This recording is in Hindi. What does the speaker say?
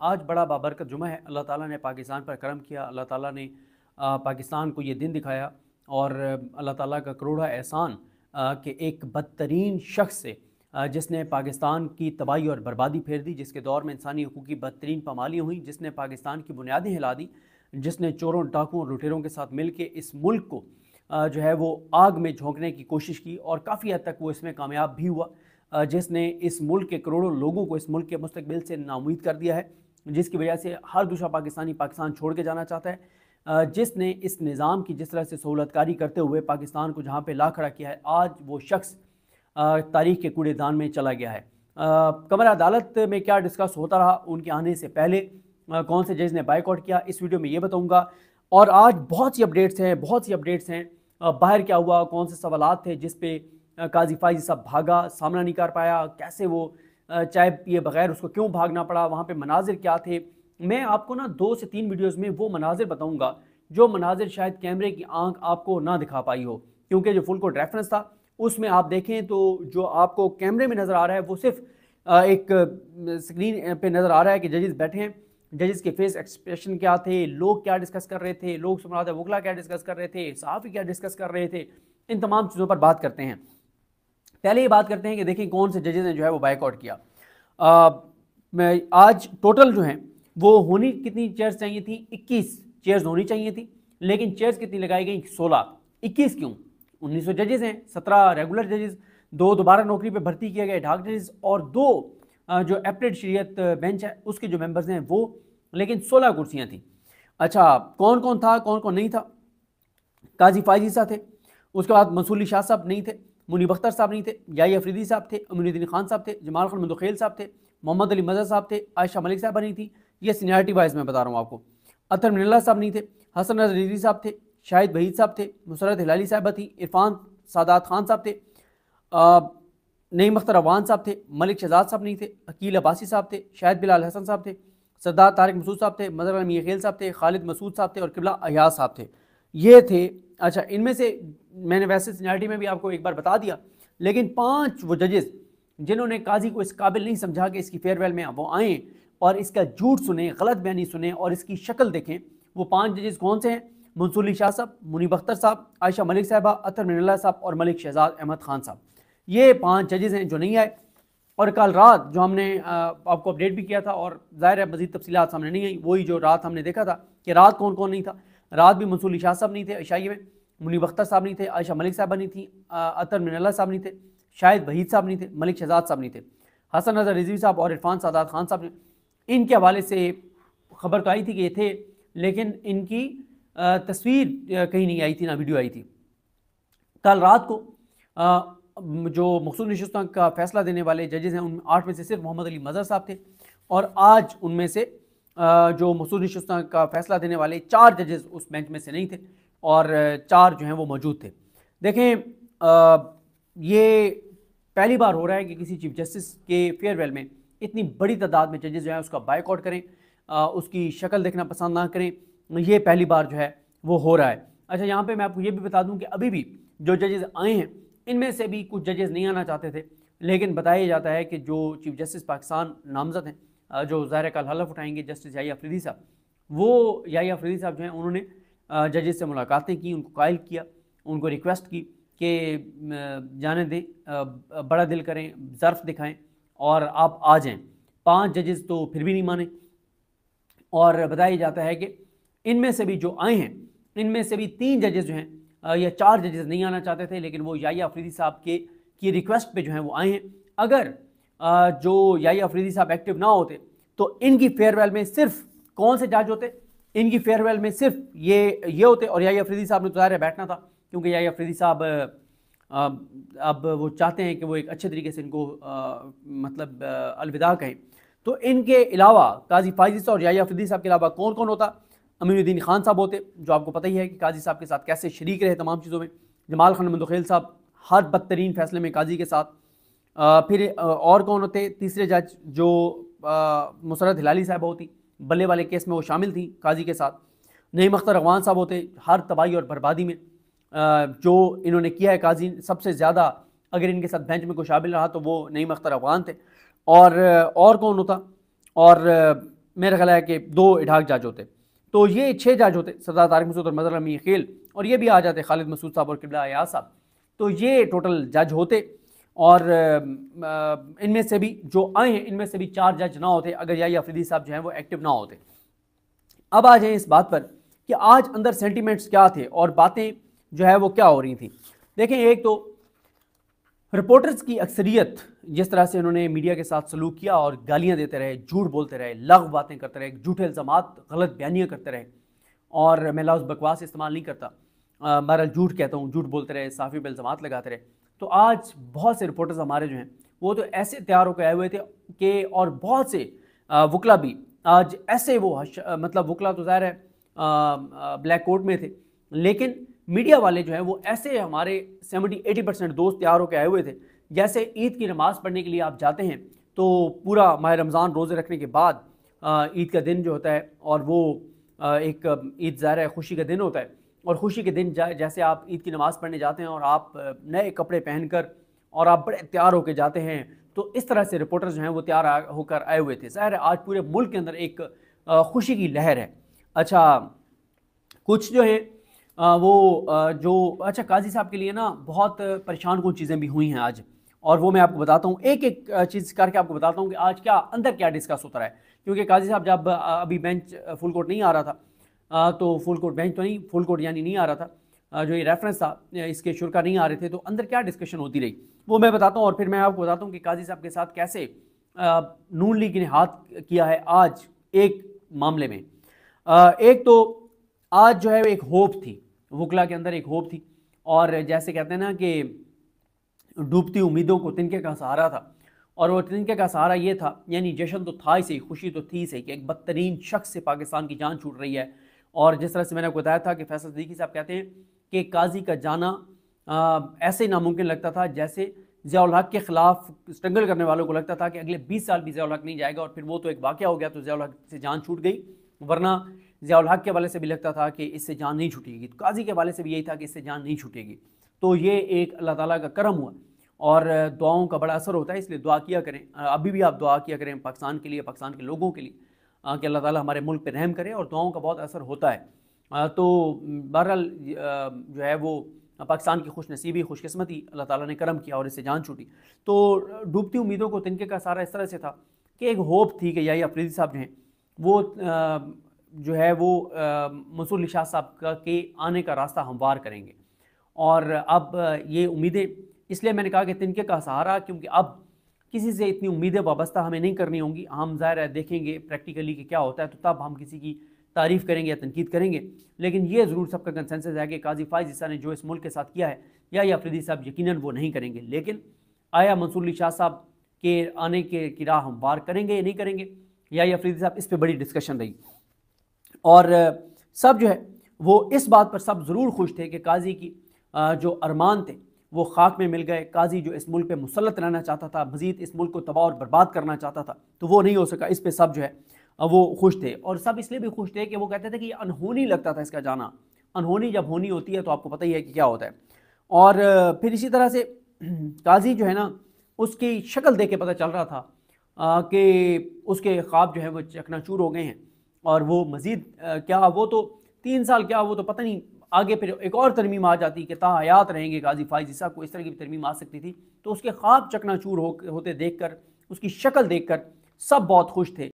आज बड़ा बाबरकत जुमा है। अल्लाह ताला ने पाकिस्तान पर करम किया। अल्लाह ताला ने पाकिस्तान को ये दिन दिखाया और अल्लाह ताला का करोड़ा एहसान कि एक बदतरीन शख्स से जिसने पाकिस्तान की तबाही और बर्बादी फेर दी, जिसके दौर में इंसानी हकूक़ की बदतरीन पामालियाँ हुई, जिसने पाकिस्तान की बुनियादें हिला दी, जिसने चोरों डाकुओं और लुटेरों के साथ मिल के इस मुल्क को जो है वो आग में झोंकने की कोशिश की और काफ़ी हद तक वो इसमें कामयाब भी हुआ, जिसने इस मुल्क के करोड़ों लोगों को इस मुल्क के मुस्तकबिल से नाउम्मीद कर दिया है, जिसकी वजह से हर दूसरा पाकिस्तानी पाकिस्तान छोड़ के जाना चाहता है, जिसने इस निज़ाम की जिस तरह से सहूलतकारी करते हुए पाकिस्तान को जहाँ पे ला खड़ा किया है, आज वो शख्स तारीख़ के कूड़ेदान में चला गया है। कमर अदालत में क्या डिस्कस होता रहा उनके आने से पहले, कौन से जज ने बाइकआउट किया, इस वीडियो में ये बताऊँगा। और आज बहुत सी अपडेट्स हैं। बाहर क्या हुआ, कौन से सवालात थे जिस पे काजी फाइज़ साहब भागा, सामना नहीं कर पाया, कैसे वो चाय पिए बगैर उसको क्यों भागना पड़ा, वहाँ पे मनाजिर क्या थे। मैं आपको ना 2 से 3 वीडियोज़ में वो मनाजिर बताऊँगा जो मनाजिर शायद कैमरे की आंख आपको ना दिखा पाई हो, क्योंकि जो फुल कोड रेफरेंस था उसमें आप देखें तो जो आपको कैमरे में नज़र आ रहा है वो सिर्फ एक स्क्रीन पे नज़र आ रहा है कि जजेस बैठे हैं, जजेस के फेस एक्सप्रेशन क्या थे, लोग क्या डिस्कस कर रहे थे, लोग सुमरात वकला क्या डिस्कस कर रहे थे, सहाफ़ी क्या डिस्कस कर रहे थे, इन तमाम चीज़ों पर बात करते हैं। पहले ये बात करते हैं कि देखिए कौन से जजेस ने जो है वो बाइकआउट किया। आज टोटल जो हैं वो होनी कितनी चेयर्स चाहिए थी, 21 चेयर्स होनी चाहिए थी, लेकिन चेयर्स कितनी लगाई गई, 16। 21 क्यों, 1900 जजेस हैं, 17 रेगुलर जजेस, 2 दोबारा नौकरी पे भर्ती किए गए ढाक जजेस और 2 जो एपलेट शरीयत बेंच है उसके जो मेंबर्स हैं वो, लेकिन 16 कुर्सियाँ थी। अच्छा, कौन कौन था, कौन कौन नहीं था। काजी फाइज़ी साहब थे, उसके बाद मंसूर शाह साहब नहीं थे, मुनीब अख्तर साहब नहीं थे, याही अफरीदी साहब थे, अमीनुद्दीन खान साहब थे, जमाल खान मंदोखेल साहब थे, मोहम्मद अली मजहर साहब थे, आयशा मलिक साहब नहीं थी, ये सीनियरिटी वाइज मैं बता रहा हूँ आपको। अतर मिनल्ला साहब नहीं थे, हसन नजरी साहब थे, शाहिद वहीद साहब थे, मुसरत हिलाली साहबा थी, इरफान सादात खान साहब थे, नईम अख्तर अवान साहब थे, मलिक शहजाद साहब नहीं थे, अकील अब्बासी साहब थे, शाहिद बिलाल हसन साहब थे, सरदार तारिक मसूद साहब थे, मजहर अली खेल साहब थे, खालिद मसूद साहब थे और किबला अयाज साहब थे, ये थे। अच्छा, इनमें से मैंने वैसे सीनियरिटी में भी आपको एक बार बता दिया, लेकिन 5 वो जजेस जिन्होंने काजी को इस काबिल नहीं समझा कि इसकी फेयरवेल में वो आएँ और इसका झूठ सुने, गलत बयानी सुने और इसकी शक्ल देखें, वो 5 जजेस कौन से हैं, मंसूर शाह साहब, मुनीब अख्तर साहब, आयशा मलिक साहबा, अतर मिनल्ला साहब और मलिक शहजाद अहमद खान साहब, ये 5 जजेस हैं जो नहीं आए। और कल रात जो हमने आपको अपडेट भी किया था और ज़ाहिर है मज़ीद तफसीलात सामने नहीं आई, वही जो रात हमने देखा था कि रात कौन कौन नहीं था। रात भी मंसूर शाह साहब नहीं थे ईशाई में, मुनीब अख्तर साहब नहीं थे, आयशा मलिक साहबा नहीं थी, अतर मिनल्ला साहब नहीं थे, शाहिद वहीद साहब नहीं थे, मलिक शहजाद साहब नहीं थे, हसन नज़र रिजवी साहब और इरफान सादात खान साहब ने। इनके हवाले से खबर तो आई थी कि ये थे, लेकिन इनकी तस्वीर कहीं नहीं आई थी, ना वीडियो आई थी। कल रात को जो मखसूस नशिस्तों का फैसला देने वाले जजेस हैं उन 8 में से सिर्फ मोहम्मद अली मजहर साहब थे और आज उनमें से जो मखसूस नशिस्तों का फैसला देने वाले 4 जजेस उस बेंच में से नहीं थे और 4 जो हैं वो मौजूद थे। देखें, ये पहली बार हो रहा है कि किसी चीफ जस्टिस के फेयरवेल में इतनी बड़ी तादाद में जजेस जो है उसका बाइकआउट करें, उसकी शक्ल देखना पसंद ना करें, ये पहली बार जो है वो हो रहा है। अच्छा, यहाँ पे मैं आपको ये भी बता दूं कि अभी भी जो जजेस आए हैं इनमें से भी कुछ जजेस नहीं आना चाहते थे, लेकिन बताया जाता है कि जो चीफ जस्टिस पाकिस्तान नामजद हैं, जो ज़ाहिर कल हलफ उठाएंगे, जस्टिस याही अफरीदी साहब, वो याही अफरीदी साहब जो हैं उन्होंने जजेस से मुलाकातें की, उनको कायल किया, उनको रिक्वेस्ट की कि जाने दें, बड़ा दिल करें, ज़र्फ़ दिखाएं और आप आ जाएं। 5 जजेस तो फिर भी नहीं माने और बताया जाता है कि इनमें से भी जो आए हैं इनमें से भी 3 जजेस जो हैं या 4 जजेस नहीं आना चाहते थे, लेकिन वो याही अफरीदी साहब की रिक्वेस्ट पे जो हैं वो आए हैं। अगर जो याही अफरीदी साहब एक्टिव ना होते तो इनकी फेयरवेल में सिर्फ कौन से जज होते, इनकी फेयरवेल में सिर्फ ये होते और याही अफरीदी साहब ने तो ज़ाहिर बैठना था, क्योंकि याही अफरीदी साहब अब वो चाहते हैं कि वो एक अच्छे तरीके से इनको मतलब अलविदा कहें। तो इनके अलावा काजी फाइज़ी और याही अफरीदी साहब के अलावा कौन कौन होता, अमीनुद्दीन खान साहब होते, जो आपको पता ही है कि काजी साहब के साथ कैसे शरीक रहे तमाम चीज़ों में, जमाल खान मंदोखेल साहब हर बदतरीन फैसले में काजी के साथ, फिर और कौन होते, तीसरे जज जो मुसरत हिलाली साहब होती, बल्ले वाले केस में वो शामिल थी काजी के साथ, नईम अख्तर अवान साहब होते, हर तबाही और बर्बादी में जो इन्होंने किया है काजी सबसे ज़्यादा, अगर इनके साथ बेंच में कोई शामिल रहा तो वो नईम अख्तर अवान थे। और कौन होता, और मेरा ख्याल है कि 2 इडाक जज होते, तो ये 6 जज होते, सरदार तारिक मसूद और मज़हर अली खेल, और ये भी आ जाते खालिद मसूद साहब और किबला अयाज साहब। तो ये टोटल जज होते, और इनमें से भी जो आए हैं इनमें से भी 4 जज ना होते अगर याही अफरीदी साहब जो हैं वो एक्टिव ना होते। अब आ जाए इस बात पर कि आज अंदर सेंटिमेंट्स क्या थे और बातें जो है वो क्या हो रही थी। देखें, एक तो रिपोर्टर्स की अक्सरियत जिस तरह से उन्होंने मीडिया के साथ सलूक किया और गालियां देते रहे, झूठ बोलते रहे, लग़्व बातें करते रहे, झूठे इल्ज़ामात, गलत बयानियाँ करते रहे, और मैं लफ्ज़ बकवास इस्तेमाल नहीं करता, बहरहाल झूठ कहता हूँ, झूठ बोलते रहे, साफ़ी पर इल्ज़ामात लगाते रहे। तो आज बहुत से रिपोर्टर्स हमारे जो हैं वो तो ऐसे तैयार होकर आए हुए थे कि, और बहुत से वकला भी आज ऐसे वो मतलब वकला तो ज़ाहिर है ब्लैक कोट में थे, लेकिन मीडिया वाले जो हैं वो ऐसे हमारे 70-80% दोस्त तैयार होकर आए हुए थे जैसे ईद की नमाज़ पढ़ने के लिए आप जाते हैं तो पूरा माह रमज़ान रोज़े रखने के बाद ईद का दिन जो होता है, और वो एक ईद ज़ाहिर है खुशी का दिन होता है, और खुशी के दिन जैसे आप ईद की नमाज़ पढ़ने जाते हैं और आप नए कपड़े पहनकर और आप बड़े तैयार होकर जाते हैं, तो इस तरह से रिपोर्टर्स जो हैं वो तैयार होकर आए हुए थे। ज़ाहिर है आज पूरे मुल्क के अंदर एक खुशी की लहर है। अच्छा, कुछ जो है अच्छा काजी साहब के लिए ना बहुत परेशान कुछ चीज़ें भी हुई हैं आज, और वो मैं आपको बताता हूँ, एक एक चीज़ करके आपको बताता हूँ कि आज क्या अंदर क्या डिस्कस होता रहा है। क्योंकि काजी साहब जब अभी बेंच फुल कोर्ट नहीं आ रहा था, तो फुल कोर्ट बेंच तो नहीं, फुल कोर्ट यानी नहीं आ रहा था, जो ये रेफरेंस था इसके शुरा नहीं आ रहे थे, तो अंदर क्या डिस्कशन होती रही वो मैं बताता हूँ, और फिर मैं आपको बताता हूँ कि काजी साहब के साथ कैसे नून लीग ने हाथ किया है आज एक मामले में। एक तो आज जो है एक होप थी, वकला के अंदर एक होप थी, और जैसे कहते हैं ना कि डूबती उम्मीदों को तिनके का सहारा था, और वो तिनके का सहारा ये था, यानी जश्न तो था ही सही, खुशी तो थी सही कि एक बदतरीन शख्स से पाकिस्तान की जान छूट रही है। और जिस तरह से मैंने आपको बताया था कि फैसल सिद्दीकी साहब कहते हैं कि काजी का जाना ऐसे ही नामुमकिन लगता था जैसे ज़ियाउल हक के ख़िलाफ़ स्ट्रगल करने वालों को लगता था कि अगले 20 साल भी ज़ियाउल हक नहीं जाएगा, और फिर वो तो एक वाक़या हो गया तो ज़ियाउल हक से जान छूट गई, वरना ज़ियाउल हक के हवाले से भी लगता था कि इससे जान नहीं छूटेगी, तो काजी के हवाले से भी यही था कि इससे जान नहीं छूटेगी। तो ये एक अल्लाह ताला का करम हुआ, और दुआओं का बड़ा असर होता है, इसलिए दुआ किया करें, अभी भी आप दुआ किया करें पाकिस्तान के लिए, पाकिस्तान के लोगों के लिए, कि अल्लाह ताला हमारे मुल्क पे रहम करे, और दुआओं का बहुत असर होता है। तो बहरहाल जो है वो पाकिस्तान की खुशनसीबी, खुशकिस्मती, अल्लाह ताला ने करम किया और इससे जान छूटी। तो डूबती उम्मीदों को तिनके का सारा इस तरह से था कि एक होप थी कि याही अफरीदी साहब जो हैं वो जो है वो मंसूर अली शाह साहब के आने का रास्ता हमवार करेंगे, और अब ये उम्मीदें, इसलिए मैंने कहा कि तिनके का सहारा, क्योंकि अब किसी से इतनी उम्मीदें वाबस्ता हमें नहीं करनी होंगी, हम ज़ाहिर है देखेंगे प्रैक्टिकली कि क्या होता है, तो तब हम किसी की तारीफ़ करेंगे या तनकीद करेंगे। लेकिन ये ज़रूर सबका कंसेंसस है कि काजी फ़ाइज़ ईसा ने जो इस मुल्क के साथ किया है, या अफरीदी साहब यकीनन वो नहीं करेंगे, लेकिन आया मंसूर अली शाह साहब के आने की राह हम वार करेंगे या नहीं करेंगे, या अफरीदी साहब, इस पर बड़ी डिस्कशन रही। और सब जो है वो इस बात पर सब ज़रूर खुश थे कि काजी की जो अरमान थे वो खाक में मिल गए। काजी जो इस मुल्क पे मुसल्लत रहना चाहता था, मज़ीद इस मुल्क को तबाह और बर्बाद करना चाहता था, तो वो नहीं हो सका। इस पे सब जो है वो खुश थे, और सब इसलिए भी खुश थे कि वो कहते थे कि अनहोनी लगता था इसका जाना। अनहोनी जब होनी होती है तो आपको पता ही है कि क्या होता है। और फिर इसी तरह से काजी जो है ना, उसकी शक्ल देख के पता चल रहा था कि उसके ख्वाब जो है वो चकनाचूर हो गए हैं, और वो मज़ीद क्या, वो तो 3 साल क्या, वो तो पता नहीं आगे फिर एक और तरमीम आ जाती कि ताहयात रहेंगे काजी फ़ाइज़ ईसा, को इस तरह की भी तरमीम आ सकती थी। तो उसके ख्वाब चकनाचूर होते देखकर, उसकी शक्ल देखकर सब बहुत खुश थे।